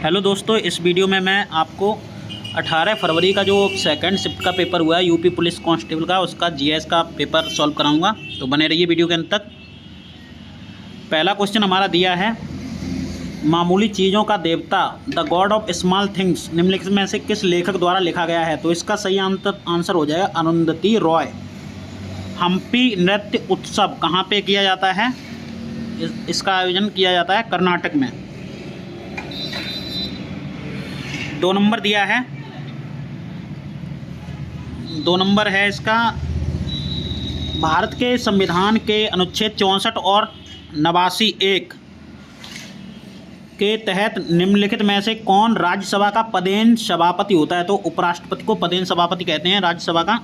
Hello दोस्तों, इस video में मैं आपको 18 फरवरी का जो सेकंड शिफ्ट का पेपर हुआ है यूपी पुलिस कांस्टेबल का, उसका जीएस का पेपर सॉल्व कराऊंगा। तो बने रहिए वीडियो के अंत तक। पहला क्वेश्चन हमारा दिया है, मामूली चीज़ों का देवता the God of small things निम्नलिखित में से किस लेखक द्वारा लिखा गया है? तो इसका सही आंसर हो जाएगा अरुंधति रॉय। हम्पी नृत्य उत्सव कहाँ पे किया जाता है? इसका आयोजन किया जाता है कर्नाटक में। 2 नंबर दिया है, 2 नंबर है इसका, भारत के संविधान के अनुच्छेद 64 और 89(1) के तहत निम्नलिखित में से कौन राज्यसभा का पदेन सभापति होता है? तो उपराष्ट्रपति को पदेन सभापति कहते हैं राज्यसभा का।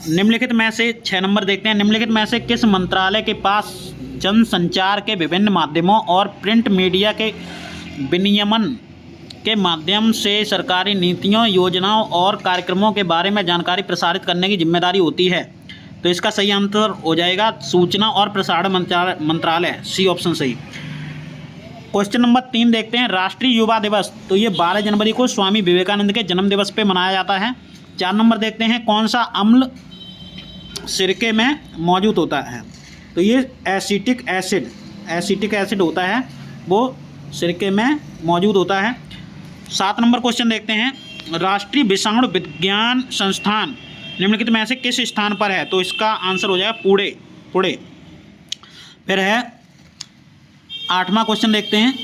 निम्नलिखित में से 6 नंबर देखते हैं, निम्नलिखित में से किस मंत्रालय के पास जनसंचार के विभिन्न माध्यमों और प्रिंट मीडिया के विनियमन के माध्यम से सरकारी नीतियों, योजनाओं और कार्यक्रमों के बारे में जानकारी प्रसारित करने की जिम्मेदारी होती है? तो इसका सही आंसर हो जाएगा सूचना और प्रसारण मंत्रालय, सी ऑप्शन सही। क्वेश्चन नंबर 3 देखते हैं, राष्ट्रीय युवा दिवस, तो ये 12 जनवरी को स्वामी विवेकानंद के जन्म दिवस पे मनाया जाता है। 4 नंबर देखते हैं, कौन सा अम्ल सिरके में मौजूद होता है? तो ये एसिटिक एसिड होता है, वो सिरके में मौजूद होता है। 7 नंबर क्वेश्चन देखते हैं, राष्ट्रीय विषाणु विज्ञान संस्थान निम्नलिखित में से किस स्थान पर है? तो इसका आंसर हो जाएगा पुणे। फिर है 8वां क्वेश्चन देखते हैं,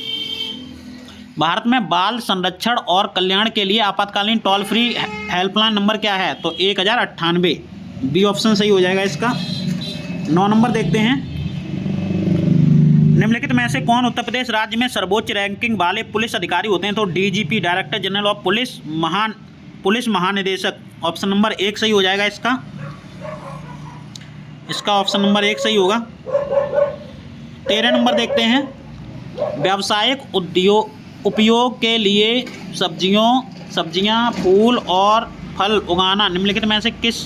भारत में बाल संरक्षण और कल्याण के लिए आपातकालीन टोल फ्री हेल्पलाइन नंबर क्या है? तो 1098, बी ऑप्शन सही हो जाएगा इसका। 9 नंबर देखते हैं, निम्नलिखित में से कौन उत्तर प्रदेश राज्य में सर्वोच्च रैंकिंग वाले पुलिस अधिकारी होते हैं? तो DGP, director general of police महानिदेशक, ऑप्शन नंबर 1 सही हो जाएगा इसका ऑप्शन नंबर 1 सही होगा। 13 नंबर देखते हैं, व्यावसायिक उपयोग के लिए सब्जियां, फूल और फल उगाना निम्नलिखित में से किस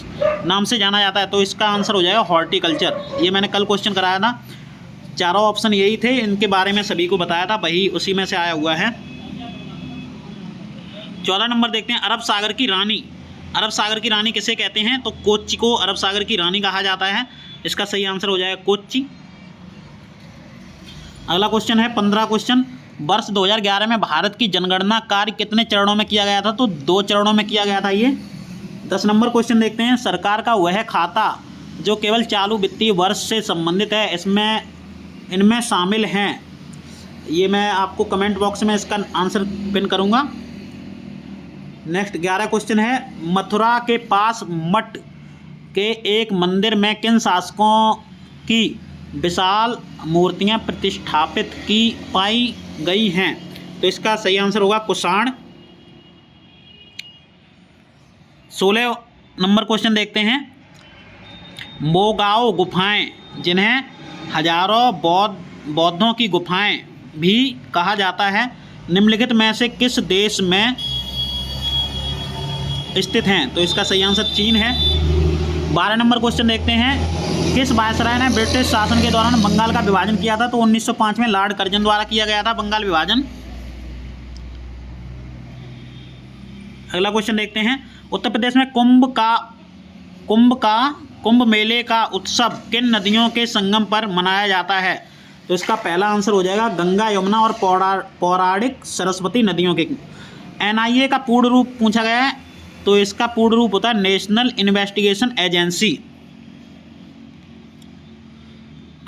नाम से जाना जाता है? तो इसका आंसर हो जाएगा हॉर्टिकल्चर। ये मैंने कल क्वेश्चन कराया था, चारों ऑप्शन यही थे, इनके बारे में सभी को बताया था, वही उसी में से आया हुआ है। 14 नंबर देखते हैं, अरब सागर की रानी किसे कहते हैं? तो कोच्चि को अरब सागर की रानी कहा जाता है। इसका सही आंसर हो जाएगा कोच्चि। अगला क्वेश्चन है 15 क्वेश्चन, वर्ष 2011 में भारत की जनगणना कार्य कितने चरणों में किया गया था? तो 2 चरणों में किया गया था ये। 10 नंबर क्वेश्चन देखते हैं, सरकार का वह खाता जो केवल चालू वित्तीय वर्ष से संबंधित है, इनमें शामिल हैं? ये मैं आपको कमेंट बॉक्स में इसका आंसर पिन करूंगा। नेक्स्ट 11 क्वेश्चन है, मथुरा के पास मठ के एक मंदिर में किन शासकों की विशाल मूर्तियां प्रतिष्ठापित की पाई गई हैं? तो इसका सही आंसर होगा कुषाण। 16 नंबर क्वेश्चन देखते हैं, मोगाओ गुफाएं, जिन्हें हजारों बौद्धों की गुफाएं भी कहा जाता है, निम्नलिखित में से किस देश में स्थित हैं? तो इसका सही आंसर चीन है। 12 नंबर क्वेश्चन देखते हैं, किस वायसराय ने ब्रिटिश शासन के दौरान बंगाल का विभाजन किया था? तो 1905 में लॉर्ड कर्जन द्वारा किया गया था बंगाल विभाजन। अगला क्वेश्चन देखते हैं, उत्तर प्रदेश में कुंभ मेले का उत्सव किन नदियों के संगम पर मनाया जाता है? तो इसका पहला आंसर हो जाएगा गंगा, यमुना और पौराणिक सरस्वती नदियों के। एनआईए का पूर्ण रूप पूछा गया है, तो इसका पूर्ण रूप होता है नेशनल इन्वेस्टिगेशन एजेंसी।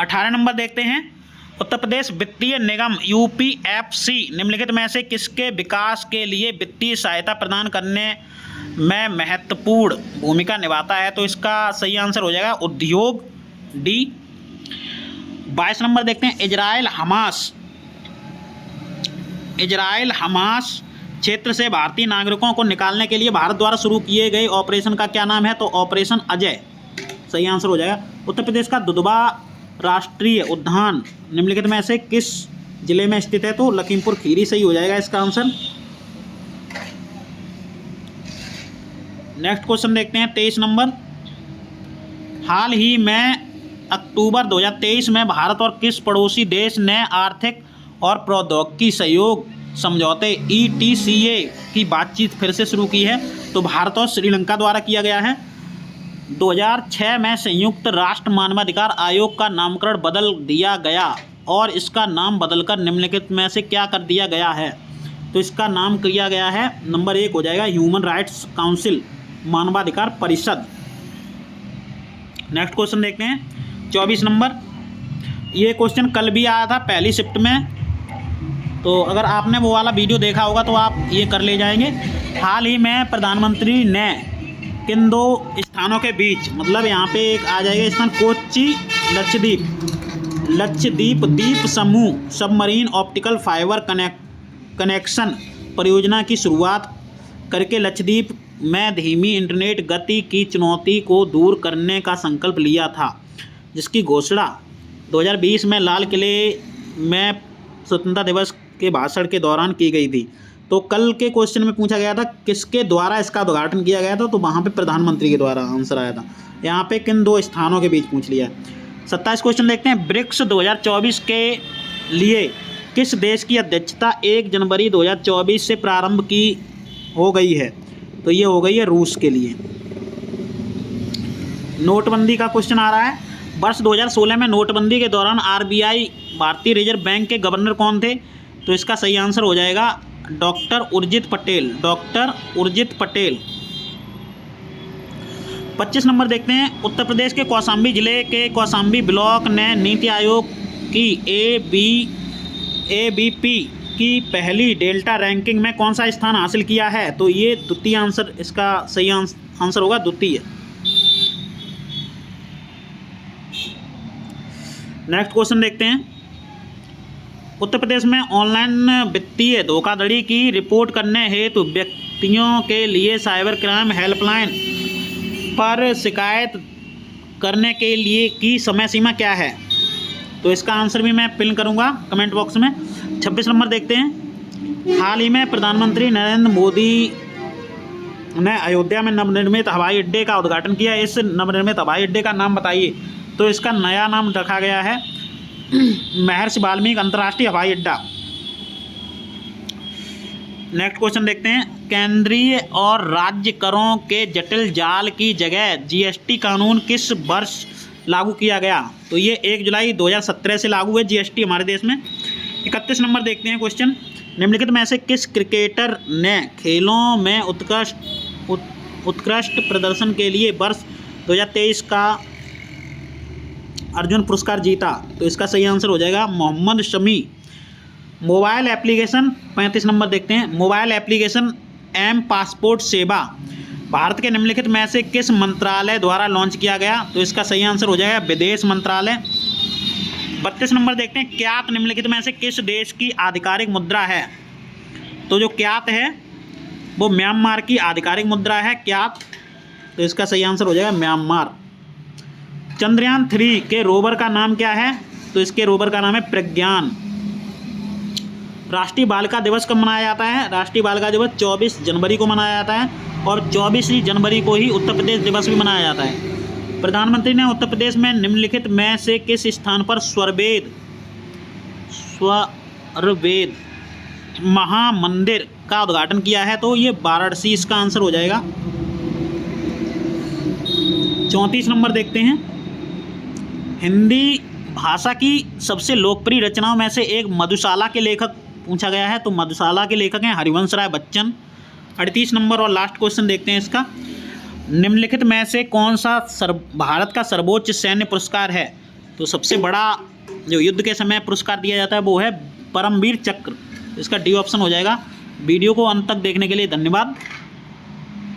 18 नंबर देखते हैं, उत्तर प्रदेश वित्तीय निगम यूपीएफसी निम्नलिखित में से किसके विकास के लिए वित्तीय सहायता प्रदान करने में महत्वपूर्ण भूमिका निभाता है? तो इसका सही आंसर हो जाएगा उद्योग, डी। 22 नंबर देखते हैं, इजराइल हमास क्षेत्र से भारतीय नागरिकों को निकालने के लिए भारत द्वारा शुरू किए गए ऑपरेशन का क्या नाम है? तो ऑपरेशन अजय सही आंसर हो जाएगा। उत्तर प्रदेश का दुधवा राष्ट्रीय उद्यान निम्नलिखित में से किस जिले में स्थित है? तो लखीमपुर खीरी सही हो जाएगा इसका आंसर। नेक्स्ट क्वेश्चन देखते हैं 23 नंबर, हाल ही में अक्टूबर 2023 में भारत और किस पड़ोसी देश ने आर्थिक और प्रौद्योगिकी सहयोग समझौते ETCA की बातचीत फिर से शुरू की है? तो भारत और श्रीलंका द्वारा किया गया है। 2006 में संयुक्त राष्ट्र मानवाधिकार आयोग का नामकरण बदल दिया गया और इसका नाम बदलकर निम्नलिखित में से क्या कर दिया गया है? तो इसका नाम किया गया है, नंबर 1 हो जाएगा ह्यूमन राइट्स काउंसिल, मानवाधिकार परिषद। नेक्स्ट क्वेश्चन देखते हैं 24 नंबर। ये क्वेश्चन कल भी आया था पहली शिफ्ट में, तो अगर आपने वो वाला वीडियो देखा होगा तो आप ये कर ले जाएंगे। हाल ही में प्रधानमंत्री ने किन 2 स्थानों के बीच, मतलब यहाँ पे एक आ जाएगा स्थान कोच्चि लक्षद्वीप द्वीप समूह सबमरीन ऑप्टिकल फाइबर कनेक्शन परियोजना की शुरुआत करके लक्षद्वीप में धीमी इंटरनेट गति की चुनौती को दूर करने का संकल्प लिया था, जिसकी घोषणा 2020 में लाल किले में स्वतंत्रता दिवस के भाषण के दौरान की गई थी। तो कल के क्वेश्चन में पूछा गया था किसके द्वारा इसका उद्घाटन किया गया था, तो वहाँ पे प्रधानमंत्री के द्वारा आंसर आया था। यहाँ पे किन 2 स्थानों के बीच पूछ लिया है। 27 क्वेश्चन देखते हैं। ब्रिक्स 2024 के लिए किस देश की अध्यक्षता 1 जनवरी 2024 से प्रारंभ की हो गई है? तो ये हो गई है रूस के लिए। नोटबंदी का क्वेश्चन आ रहा है। वर्ष 2016 में नोटबंदी के दौरान RBI भारतीय रिजर्व बैंक के गवर्नर कौन थे? तो इसका सही आंसर हो जाएगा डॉक्टर उर्जित पटेल। 25 नंबर देखते हैं। उत्तर प्रदेश के कौशाम्बी जिले के कौशाम्बी ब्लॉक ने नीति आयोग की ABP की पहली डेल्टा रैंकिंग में कौन सा स्थान हासिल किया है? तो ये द्वितीय आंसर, इसका सही आंसर होगा द्वितीय। नेक्स्ट क्वेश्चन देखते हैं। उत्तर प्रदेश में ऑनलाइन वित्तीय धोखाधड़ी की रिपोर्ट करने हेतु व्यक्तियों के लिए साइबर क्राइम हेल्पलाइन पर शिकायत करने के लिए की समय सीमा क्या है? तो इसका आंसर भी मैं पिन करूंगा कमेंट बॉक्स में। 26 नंबर देखते हैं। हाल ही में प्रधानमंत्री नरेंद्र मोदी ने अयोध्या में नवनिर्मित हवाई अड्डे का उद्घाटन किया। इस नवनिर्मित हवाई अड्डे का नाम बताइए। तो इसका नया नाम रखा गया है महर्षि वाल्मीकि अंतर्राष्ट्रीय हवाई अड्डा। नेक्स्ट क्वेश्चन देखते हैं। केंद्रीय और राज्य करों के जटिल जाल की जगह GST कानून किस वर्ष लागू किया गया? तो ये 1 जुलाई 2017 से लागू है GST हमारे देश में। 31 नंबर देखते हैं क्वेश्चन। निम्नलिखित में से किस क्रिकेटर ने खेलों में उत्कृष्ट प्रदर्शन के लिए वर्ष 2023 का अर्जुन पुरस्कार जीता? तो इसका सही आंसर हो जाएगा Mohammed Shami. Mobile application 35 number देखते हैं। मोबाइल एप्लीकेशन एम पासपोर्ट सेवा भारत के निम्नलिखित में से किस मंत्रालय द्वारा लॉन्च किया गया? तो इसका सही आंसर हो जाएगा विदेश मंत्रालय। 32 नंबर देखते हैं। क्यात निम्नलिखित में से किस देश की आधिकारिक मुद्रा है? तो जो क्यात है वो म्यांमार की आधिकारिक मुद्रा है क्यात। तो इसका सही आंसर हो जाएगा म्यांमार। चंद्रयान 3 के रोवर का नाम क्या है? तो इसके रोवर का नाम है प्रज्ञान। राष्ट्रीय बालिका दिवस कब मनाया जाता है? राष्ट्रीय बालिका दिवस 24 जनवरी को मनाया जाता है और 24 जनवरी को ही उत्तर प्रदेश दिवस भी मनाया जाता है। प्रधानमंत्री ने उत्तर प्रदेश में निम्नलिखित में से किस स्थान पर स्वरवेद महामंदिर का उद्घाटन किया है? तो ये वाराणसी इसका आंसर हो जाएगा। 34 नंबर देखते हैं। हिंदी भाषा की सबसे लोकप्रिय रचनाओं में से एक मधुशाला के लेखक पूछा गया है। तो मधुशाला के लेखक हैं हरिवंश राय बच्चन। 38 नंबर और लास्ट क्वेश्चन देखते हैं इसका। निम्नलिखित में से कौन सा भारत का सर्वोच्च सैन्य पुरस्कार है? तो सबसे बड़ा जो युद्ध के समय पुरस्कार दिया जाता है वो है परमवीर चक्र। इसका डी ऑप्शन हो जाएगा। वीडियो को अंत तक देखने के लिए धन्यवाद।